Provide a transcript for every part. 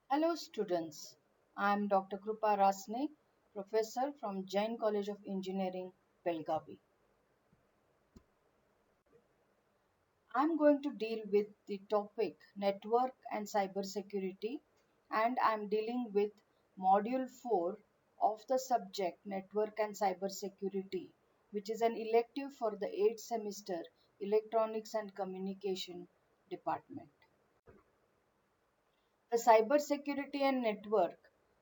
Hello students, I am Dr. Krupa Rasne, professor from Jain College of Engineering, Belgavi. I am going to deal with the topic network and cybersecurity, and I am dealing with module 4 of the subject network and cybersecurity, which is an elective for the 8th semester electronics and communication department. The cybersecurity and network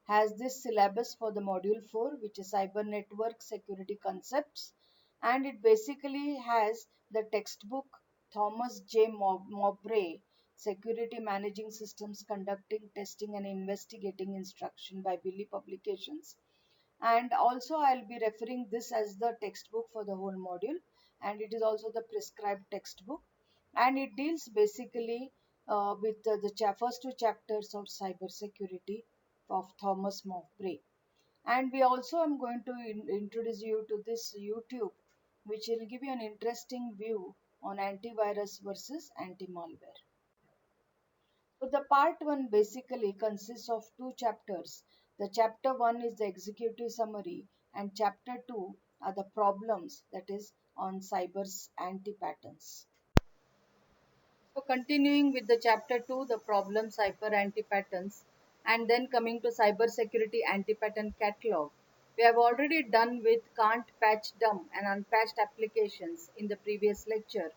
has this syllabus for the module 4, which is cyber network security concepts, and it basically has the textbook Thomas J. Mowbray Security Managing Systems Conducting Testing and Investigating Instruction by Billy Publications. And also I'll be referring this as the textbook for the whole module, and it is also the prescribed textbook, and it deals basically with the first two chapters of cybersecurity of Thomas Mowbray. And we also am going to introduce you to this YouTube, which will give you an interesting view on antivirus versus anti-malware. So the part 1 basically consists of two chapters. The chapter 1 is the executive summary, and chapter 2 are the problems, that is on cyber's anti-patterns. So continuing with the chapter 2, the problem cyber anti-patterns, and then coming to cyber security anti-pattern catalog. We have already done with can't patch dumb and unpatched applications in the previous lecture.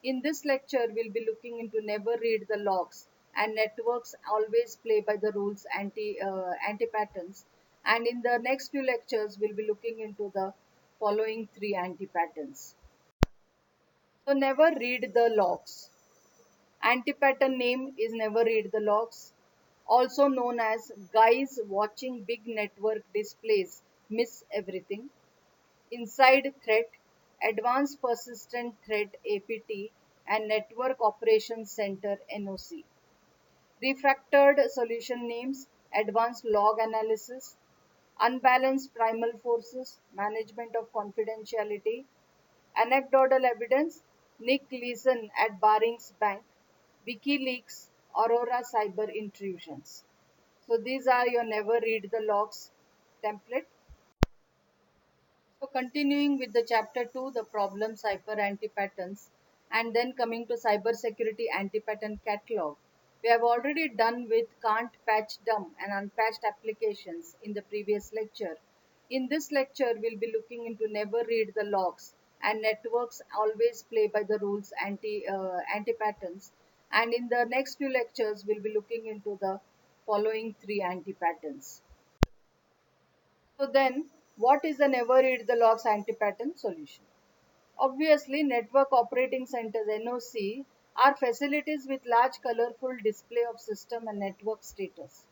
In this lecture, we'll be looking into never read the logs and networks always play by the rules anti-patterns. And in the next few lectures, we'll be looking into the following three anti-patterns. So never read the logs. Anti-pattern name is never read the logs, also known as guys watching big network displays miss everything. Inside threat, Advanced Persistent Threat APT, and Network Operations Center NOC. Refactored solution names, advanced log analysis, unbalanced primal forces, management of confidentiality, anecdotal evidence, Nick Leeson at Barings Bank, WikiLeaks, Aurora cyber intrusions. So these are your never read the logs template. So continuing with the chapter 2, the problem cyber anti-patterns, and then coming to cyber security anti-pattern catalog. We have already done with can't patch dumb and unpatched applications in the previous lecture. In this lecture, we'll be looking into never read the logs and networks always play by the rules anti-patterns. And in the next few lectures, we'll be looking into the following three anti-patterns. So then, what is the never read the logs anti-pattern solution? Obviously, network operating centers NOC are facilities with large colorful display of system and network status.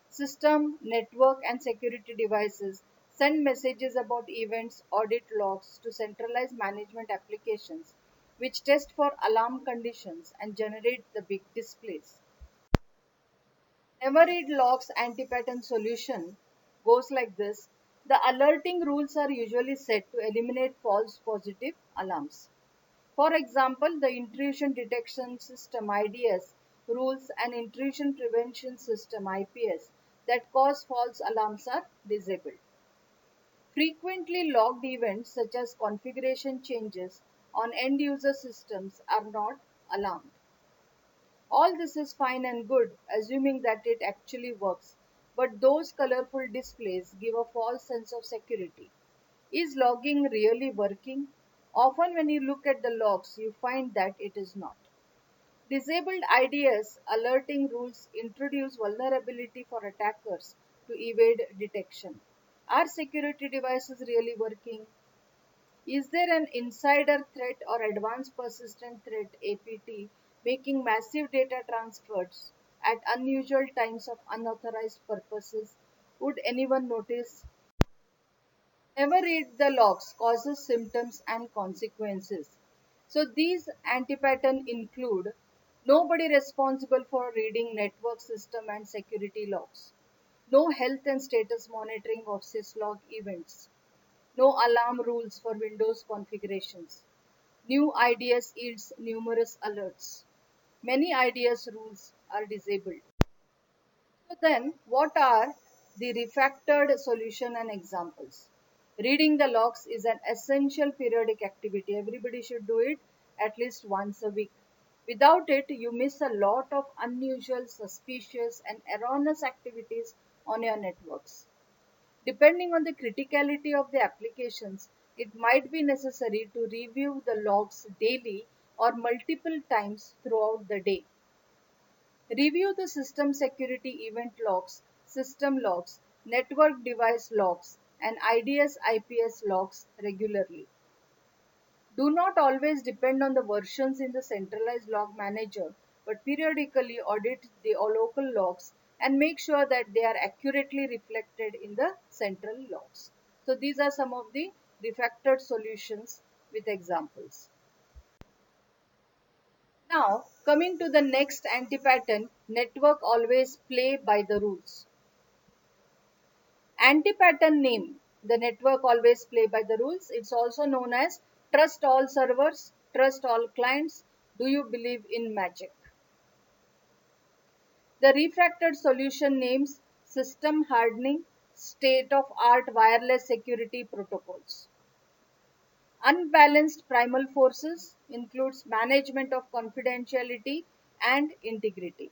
System, network and security devices send messages about events, audit logs to centralized management applications which test for alarm conditions and generate the big displays. Never read logs anti-pattern solution goes like this. The alerting rules are usually set to eliminate false positive alarms. For example, the intrusion detection system IDS rules and intrusion prevention system IPS that cause false alarms are disabled. Frequently logged events such as configuration changes on end user systems are not alarmed. All this is fine and good, assuming that it actually works, but those colorful displays give a false sense of security. Is logging really working? Often, when you look at the logs, you find that it is not. Disabled IDS alerting rules introduce vulnerability for attackers to evade detection. Are security devices really working? Is there an insider threat or advanced persistent threat APT making massive data transfers at unusual times of unauthorized purposes? Would anyone notice? Never read the logs, causes, symptoms, and consequences. So these anti-pattern include nobody responsible for reading network system and security logs, no health and status monitoring of syslog events, no alarm rules for Windows configurations. New IDS yields numerous alerts. Many IDS rules are disabled. So then, what are the refactored solution and examples? Reading the logs is an essential periodic activity. Everybody should do it at least once a week. Without it, you miss a lot of unusual, suspicious, and erroneous activities on your networks. Depending on the criticality of the applications, it might be necessary to review the logs daily or multiple times throughout the day. Review the system security event logs, system logs, network device logs, and IDS IPS logs regularly. Do not always depend on the versions in the centralized log manager, but periodically audit the local logs and make sure that they are accurately reflected in the central logs. So these are some of the refactored solutions with examples. Now, coming to the next anti-pattern, network always play by the rules. Anti-pattern name, the network always play by the rules. It's also known as trust all servers, trust all clients, do you believe in magic? The refracted solution names system hardening, state of art wireless security protocols. Unbalanced primal forces includes management of confidentiality and integrity.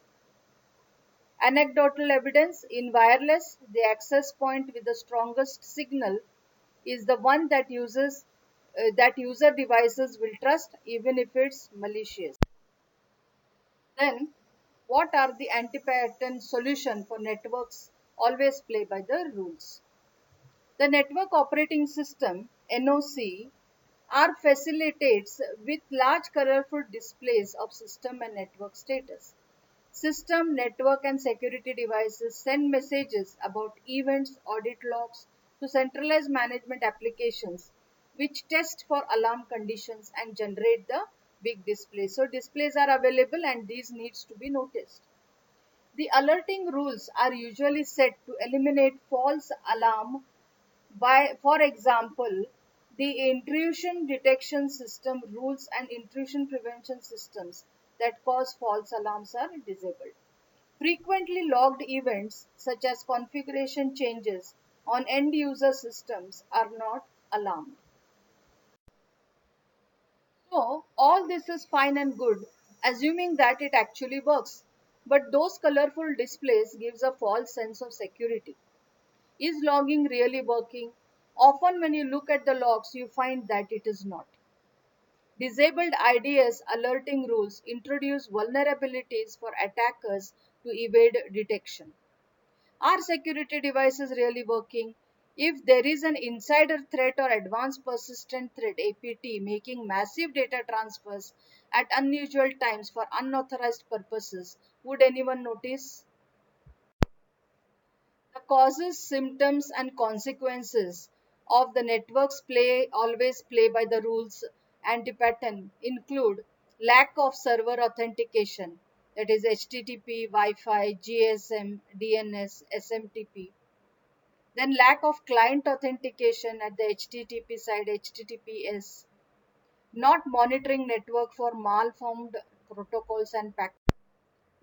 Anecdotal evidence in wireless, the access point with the strongest signal is the one that user devices will trust even if it's malicious. Then, what are the anti-pattern solution for networks always play by the rules? The network operating system NOC are facilitates with large colorful displays of system and network status. System, network, and security devices send messages about events, audit logs to centralized management applications, which test for alarm conditions and generate the big displays. So displays are available and these needs to be noticed. The alerting rules are usually set to eliminate false alarm by, for example, the intrusion detection system rules and intrusion prevention systems that cause false alarms are disabled. Frequently logged events such as configuration changes on end user systems are not alarmed. So, all this is fine and good, assuming that it actually works. But those colorful displays gives a false sense of security. Is logging really working? Often when you look at the logs, you find that it is not. Disabled IDS alerting rules introduce vulnerabilities for attackers to evade detection. Are security devices really working? If there is an insider threat or advanced persistent threat APT making massive data transfers at unusual times for unauthorized purposes, would anyone notice? The causes, symptoms, and consequences of the networks play always play by the rules anti-pattern include lack of server authentication, that is HTTP, Wi-Fi, GSM, DNS, SMTP. Then lack of client authentication at the HTTP side, HTTPS. Not monitoring network for malformed protocols and packets.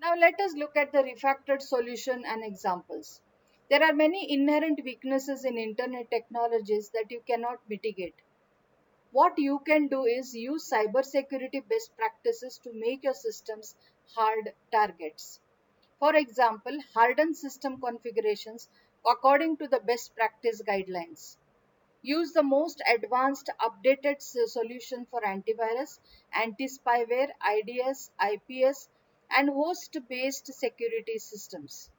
Now let us look at the refactored solution and examples. There are many inherent weaknesses in internet technologies that you cannot mitigate. What you can do is use cybersecurity best practices to make your systems hard targets. For example, harden system configurations according to the best practice guidelines. Use the most advanced updated solution for antivirus, anti-spyware, IDS, IPS, and host-based security systems.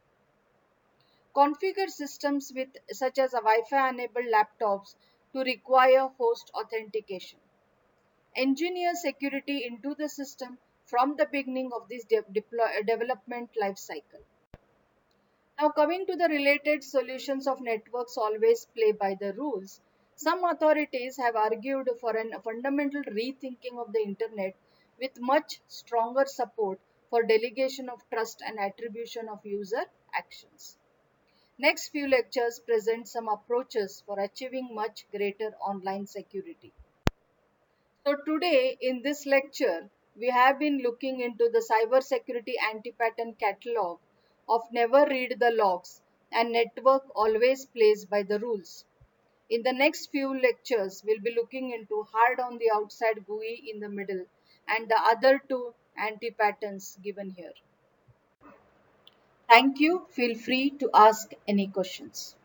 Configure systems with such as a Wi-Fi enabled laptops to require host authentication. Engineer security into the system from the beginning of this development life cycle. Now, coming to the related solutions of networks always play by the rules, some authorities have argued for a fundamental rethinking of the internet with much stronger support for delegation of trust and attribution of user actions. Next few lectures present some approaches for achieving much greater online security. So today in this lecture, we have been looking into the cybersecurity anti-pattern catalog, of never read the logs and network always plays by the rules. In the next few lectures, we'll be looking into hard on the outside GUI in the middle and the other two anti-patterns given here. Thank you. Feel free to ask any questions.